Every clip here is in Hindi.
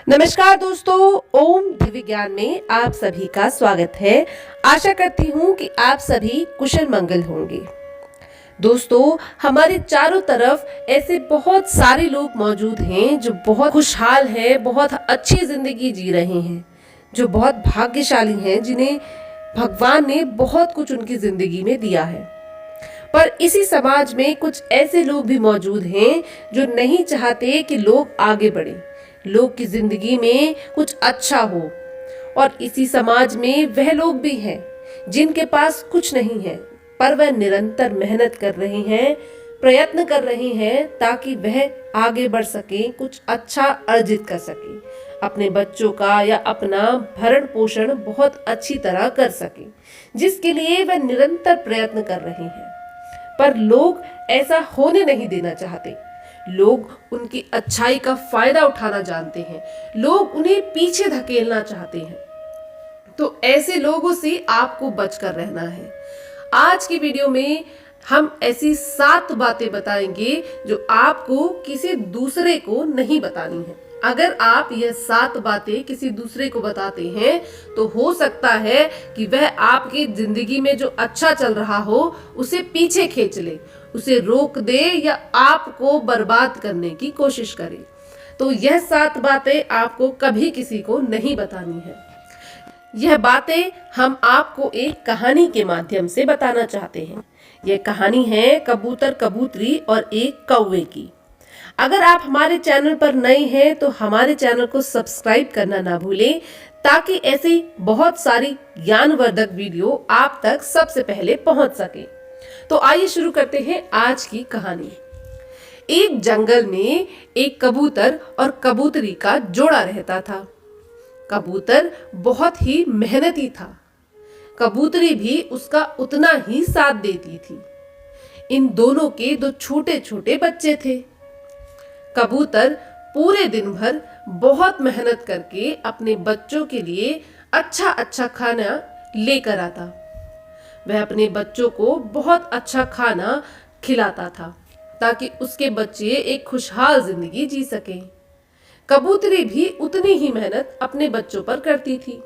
नमस्कार दोस्तों, ओम विज्ञान में आप सभी का स्वागत है। आशा करती हूँ कि आप सभी कुशल मंगल होंगे। दोस्तों, हमारे चारों तरफ ऐसे बहुत सारे लोग मौजूद हैं जो बहुत खुशहाल हैं, बहुत अच्छी जिंदगी जी रहे हैं, जो बहुत भाग्यशाली हैं, जिन्हें भगवान ने बहुत कुछ उनकी जिंदगी में दिया है। पर इसी समाज में कुछ ऐसे लोग भी मौजूद हैं जो नहीं चाहते कि लोग आगे बढ़े, लोग की जिंदगी में कुछ अच्छा हो। और इसी समाज में वह लोग भी हैं जिनके पास कुछ नहीं है, पर वह निरंतर मेहनत कर रहे हैं, प्रयत्न कर रहे हैं ताकि वह आगे बढ़ सके, कुछ अच्छा अर्जित कर सके, अपने बच्चों का या अपना भरण पोषण बहुत अच्छी तरह कर सके, जिसके लिए वह निरंतर प्रयत्न कर रहे हैं। पर लोग ऐसा होने नहीं देना चाहते। लोग उनकी अच्छाई का फायदा उठाना जानते हैं, लोग उन्हें पीछे धकेलना चाहते हैं। तो ऐसे लोगों से आपको बचकर रहना है। आज की वीडियो में हम ऐसी 7 बातें बताएंगे जो आपको किसी दूसरे को नहीं बतानी है। अगर आप यह 7 बातें किसी दूसरे को बताते हैं तो हो सकता है कि वह आपकी जिंदगी में जो अच्छा चल रहा हो उसे पीछे खींच ले, उसे रोक दे या आपको बर्बाद करने की कोशिश करे। तो यह 7 बातें आपको कभी किसी को नहीं बतानी है। यह बातें हम आपको एक कहानी के माध्यम से बताना चाहते हैं। यह कहानी है कबूतर, कबूतरी और एक कौवे की। अगर आप हमारे चैनल पर नए हैं तो हमारे चैनल को सब्सक्राइब करना ना भूलें, ताकि ऐसी बहुत सारी ज्ञानवर्धक वीडियो आप तक सबसे पहले पहुंच सके। तो आइए शुरू करते हैं आज की कहानी। एक जंगल में एक कबूतर और कबूतरी का जोड़ा रहता था। कबूतर बहुत ही मेहनती था, कबूतरी भी उसका उतना ही साथ देती थी। इन दोनों के 2 छोटे छोटे बच्चे थे। कबूतर पूरे दिन भर बहुत मेहनत करके अपने बच्चों के लिए अच्छा अच्छा खाना लेकर आता। वह अपने बच्चों को बहुत अच्छा खाना खिलाता था ताकि उसके बच्चे एक खुशहाल जिंदगी जी सकें। कबूतरी भी उतनी ही मेहनत अपने बच्चों पर करती थी।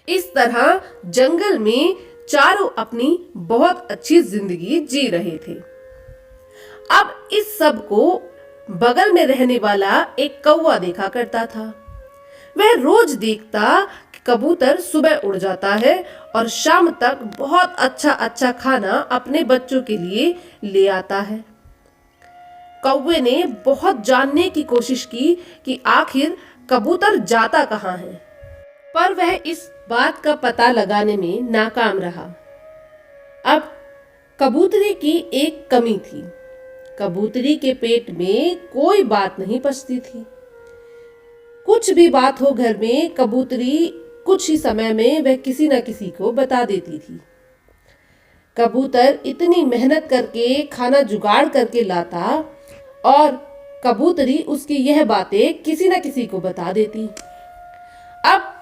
इस तरह जंगल में चारों अपनी बहुत अच्छी जिंदगी जी रहे थे। अब इस सब को बगल में रहने वाला एक कौवा देखा करता था। वह रोज देखता कि कबूतर सुबह उड़ जाता है और शाम तक बहुत अच्छा अच्छा खाना अपने बच्चों के लिए ले आता है। कौवे ने बहुत जानने की कोशिश की कि आखिर कबूतर जाता कहाँ है, पर वह इस बात का पता लगाने में नाकाम रहा। अब कबूतरी की एक कमी थी। कबूतरी के पेट में कोई बात नहीं पचती थी। कुछ भी बात हो घर में, कबूतरी कुछ ही समय में वह किसी न किसी को बता देती थी। कबूतर इतनी मेहनत करके खाना जुगाड़ करके लाता और कबूतरी उसकी यह बातें किसी न किसी को बता देती। अब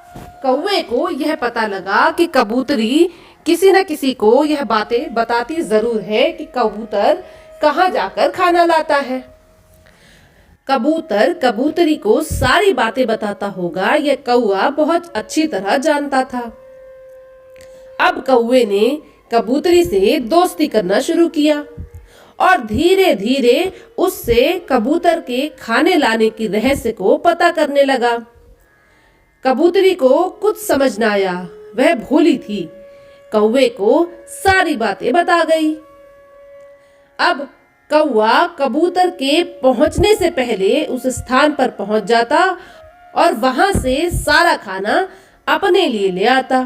कौवे को यह पता लगा कि कबूतरी किसी न किसी को यह बातें बताती जरूर है कि कबूतर कहाँ जाकर खाना लाता है। कबूतर कबूतरी को सारी बातें बताता होगा, यह कौवा बहुत अच्छी तरह जानता था। अब कौवे ने कबूतरी से दोस्ती करना शुरू किया और धीरे धीरे उससे कबूतर के खाने लाने की रहस्य को पता करने लगा। कबूतरी को कुछ समझ न आया, वह भोली थी, कौवे को सारी बातें बता गई। अब कौवा कबूतर के पहुंचने से पहले उस स्थान पर पहुंच जाता और वहां से सारा खाना अपने लिए ले आता।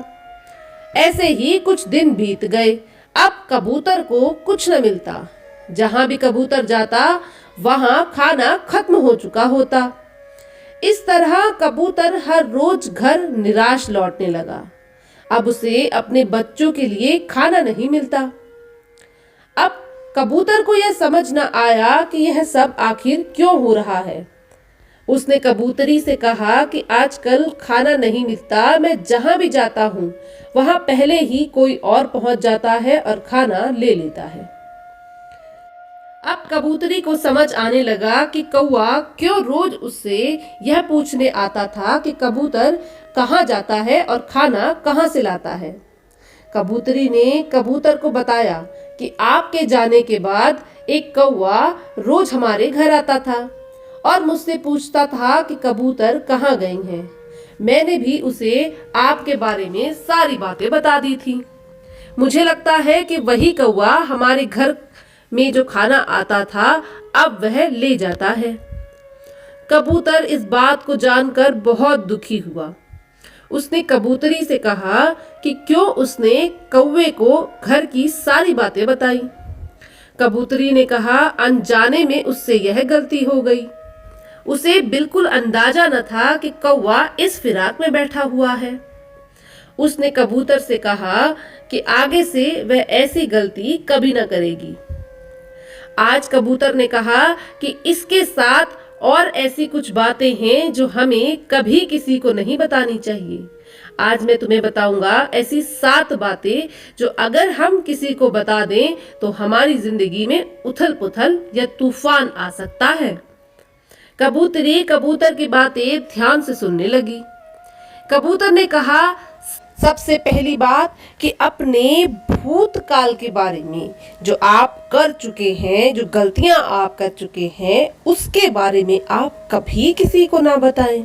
ऐसे ही कुछ दिन बीत गए। अब कबूतर को कुछ न मिलता। जहां भी कबूतर जाता वहां खाना खत्म हो चुका होता। इस तरह कबूतर हर रोज घर निराश लौटने लगा। अब उसे अपने बच्चों के लिए खाना नहीं मिलता। अब कबूतर को यह समझ न आया कि यह सब आखिर क्यों हो रहा है। उसने कबूतरी से कहा कि आजकल खाना नहीं मिलता, मैं जहां भी जाता हूं वहां पहले ही कोई और पहुंच जाता है और खाना ले लेता है। अब कबूतरी को समझ आने लगा कि कौवा क्यों रोज उससे यह पूछने आता था कि कबूतर कहाँ जाता है और खाना कहाँ से लाता है। कबूतरी ने कबूतर को बताया कि आपके जाने के बाद एक कौवा रोज हमारे घर आता था और मुझसे पूछता था कि कबूतर कहाँ गई हैं। मैंने भी उसे आपके बारे में सारी बातें बता दी थी। मुझे लगता है कि वही कौवा हमारे घर में जो खाना आता था अब वह ले जाता है। कबूतर इस बात को जानकर बहुत दुखी हुआ। उसने कबूतरी से कहा कि क्यों उसने कौवे को घर की सारी बातें बताई। कबूतरी ने कहा अनजाने में उससे यह गलती हो गई। उसे बिल्कुल अंदाजा न था कि कौवा इस फिराक में बैठा हुआ है। उसने कबूतर से कहा कि आगे से वह ऐसी गलती कभी न करेगी। आज कबूतर ने कहा कि इसके साथ और ऐसी कुछ बातें हैं जो हमें कभी किसी को नहीं बतानी चाहिए। आज मैं तुम्हें बताऊंगा ऐसी 7 बातें जो अगर हम किसी को बता दें तो हमारी जिंदगी में उथल पुथल या तूफान आ सकता है। कबूतरी कबूतर की बातें ध्यान से सुनने लगी। कबूतर ने कहा सबसे पहली बात कि अपने भूतकाल के बारे में जो आप कर चुके हैं, जो गलतियां आप कर चुके हैं, उसके बारे में आप कभी किसी को ना बताएं।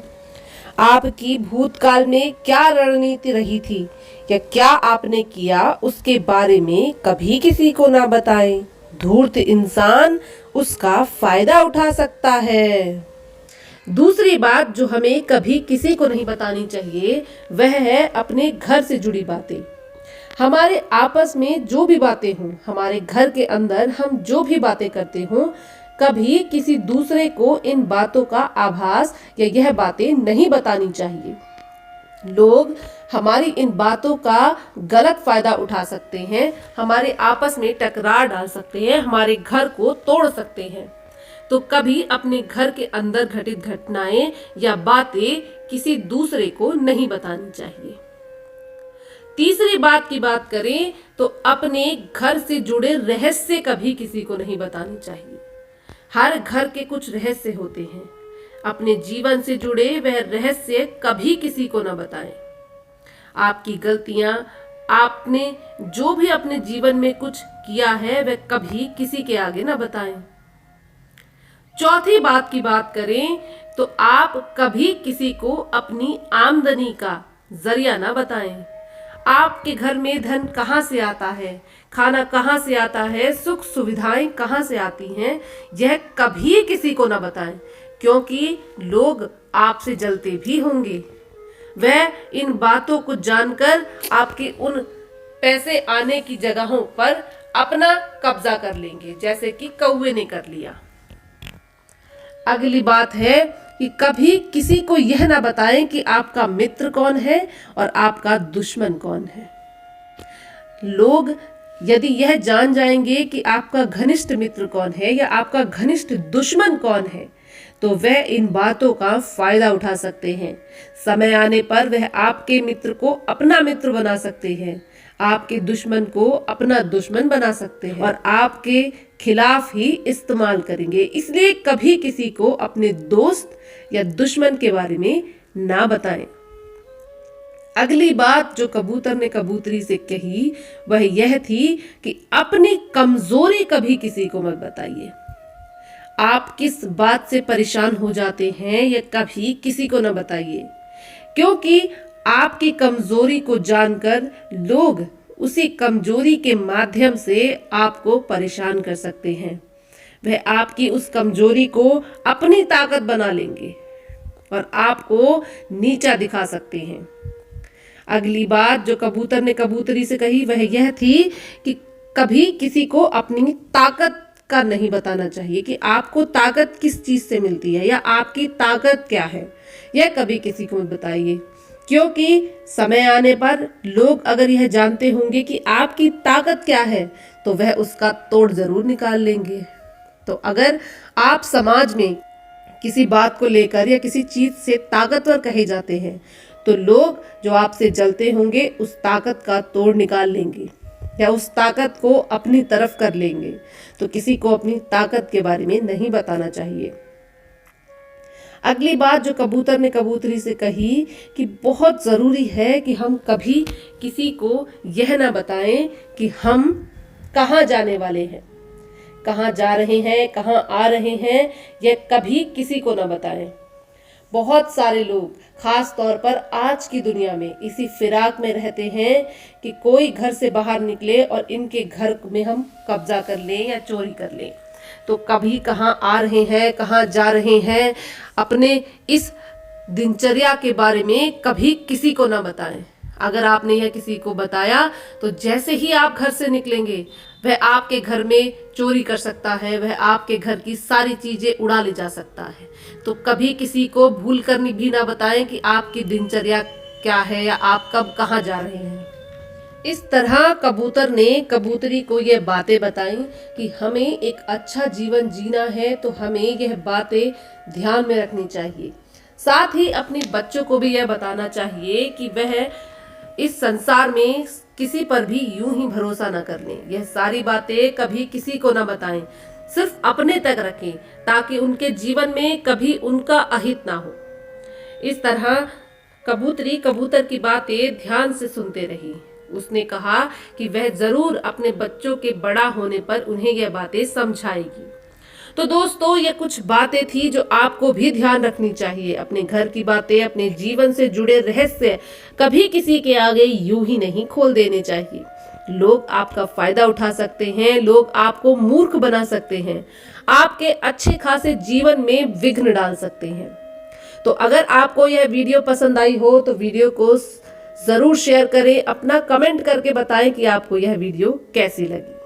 आपकी भूतकाल में क्या रणनीति रही थी या क्या आपने किया उसके बारे में कभी किसी को ना बताएं। धूर्त इंसान उसका फायदा उठा सकता है। दूसरी बात जो हमें कभी किसी को नहीं बतानी चाहिए वह है अपने घर से जुड़ी बातें। हमारे आपस में जो भी बातें हों, हमारे घर के अंदर हम जो भी बातें करते हों, कभी किसी दूसरे को इन बातों का आभास या यह बातें नहीं बतानी चाहिए। लोग हमारी इन बातों का गलत फायदा उठा सकते हैं, हमारे आपस में टकरार डाल सकते हैं, हमारे घर को तोड़ सकते हैं। तो कभी अपने घर के अंदर घटित घटनाएं या बातें किसी दूसरे को नहीं बतानी चाहिए। तीसरी बात की बात करें तो अपने घर से जुड़े रहस्य कभी किसी को नहीं बताने चाहिए। हर घर के कुछ रहस्य होते हैं। अपने जीवन से जुड़े वह रहस्य कभी किसी को न बताएं। आपकी गलतियां, आपने जो भी अपने जीवन में कुछ किया है वह कभी किसी के आगे न बताएं। चौथी बात की बात करें तो आप कभी किसी को अपनी आमदनी का जरिया ना बताएं। आपके घर में धन कहाँ से आता है, खाना कहाँ से आता है, सुख सुविधाएं कहाँ से आती हैं, यह कभी किसी को ना बताएं, क्योंकि लोग आपसे जलते भी होंगे। वह इन बातों को जानकर आपके उन पैसे आने की जगहों पर अपना कब्जा कर लेंगे, जैसे कि कौवे ने कर लिया। अगली बात है कि कभी किसी को यह ना बताएं कि आपका मित्र कौन है और आपका दुश्मन कौन है। लोग यदि यह जान जाएंगे कि आपका घनिष्ठ मित्र कौन है या आपका घनिष्ठ दुश्मन कौन है तो वह इन बातों का फायदा उठा सकते हैं। समय आने पर वह आपके मित्र को अपना मित्र बना सकते हैं, आपके दुश्मन को अपना दुश्मन बना सकते हैं और आपके खिलाफ ही इस्तेमाल करेंगे। इसलिए कभी किसी को अपने दोस्त या दुश्मन के बारे में ना बताएं। अगली बात जो कबूतर ने कबूतरी से कही वह यह थी कि अपनी कमजोरी कभी किसी को मत बताइए। आप किस बात से परेशान हो जाते हैं यह कभी किसी को न बताइए, क्योंकि आपकी कमजोरी को जानकर लोग उसी कमजोरी के माध्यम से आपको परेशान कर सकते हैं। वह आपकी उस कमजोरी को अपनी ताकत बना लेंगे और आपको नीचा दिखा सकते हैं। अगली बात जो कबूतर ने कबूतरी से कही वह यह थी कि कभी किसी को अपनी ताकत का नहीं बताना चाहिए कि आपको ताकत किस चीज से मिलती है या आपकी ताकत क्या है। यह कभी किसी को मत बताइए, क्योंकि समय आने पर लोग अगर यह जानते होंगे कि आपकी ताकत क्या है तो वह उसका तोड़ जरूर निकाल लेंगे। तो अगर आप समाज में किसी बात को लेकर या किसी चीज से ताकतवर कहे जाते हैं तो लोग जो आपसे जलते होंगे उस ताकत का तोड़ निकाल लेंगे। या उस ताकत को अपनी तरफ कर लेंगे। तो किसी को अपनी ताकत के बारे में नहीं बताना चाहिए। अगली बात जो कबूतर ने कबूतरी से कही कि बहुत ज़रूरी है कि हम कभी किसी को यह ना बताएं कि हम कहाँ जाने वाले हैं, कहाँ जा रहे हैं, कहाँ आ रहे हैं, यह कभी किसी को ना बताएं। बहुत सारे लोग खास तौर पर आज की दुनिया में इसी फिराक में रहते हैं कि कोई घर से बाहर निकले और इनके घर में हम कब्जा कर लें या चोरी कर लें। तो कभी कहाँ आ रहे हैं, कहाँ जा रहे हैं, अपने इस दिनचर्या के बारे में कभी किसी को ना बताएं। अगर आपने यह किसी को बताया तो जैसे ही आप घर से निकलेंगे वह आपके घर में चोरी कर सकता है, वह आपके घर की सारी चीजें उड़ा ले जा सकता है। तो कभी किसी को भूल कर भी ना बताएं कि आपकी दिनचर्या क्या है या आप कब कहाँ जा रहे हैं। इस तरह कबूतर ने कबूतरी को यह बातें बताई कि हमें एक अच्छा जीवन जीना है तो हमें यह बातें ध्यान में रखनी चाहिए। साथ ही अपने बच्चों को भी यह बताना चाहिए कि वह इस संसार में किसी पर भी यूं ही भरोसा न कर लें। यह सारी बातें कभी किसी को न बताएं, सिर्फ अपने तक रखें ताकि उनके जीवन में कभी उनका अहित ना हो। इस तरह कबूतरी कबूतर की बातें ध्यान से सुनते रही। उसने कहा कि वह जरूर अपने बच्चों के बड़ा होने पर उन्हें यह बातें समझाएगी। तो दोस्तों, ये कुछ बातें थी जो आपको भी ध्यान रखनी चाहिए। अपने घर की बातें, अपने जीवन से जुड़े रहस्य कभी किसी के आगे यूं ही नहीं खोल देने चाहिए। लोग आपका फायदा उठा सकते हैं, लोग आपको मूर्ख बना सकते हैं, आपके अच्छे खासे जीवन में विघ्न डाल सकते हैं। तो अगर आपको यह वीडियो पसंद आई हो तो वीडियो को जरूर शेयर करें, अपना कमेंट करके बताएं कि आपको यह वीडियो कैसी लगी।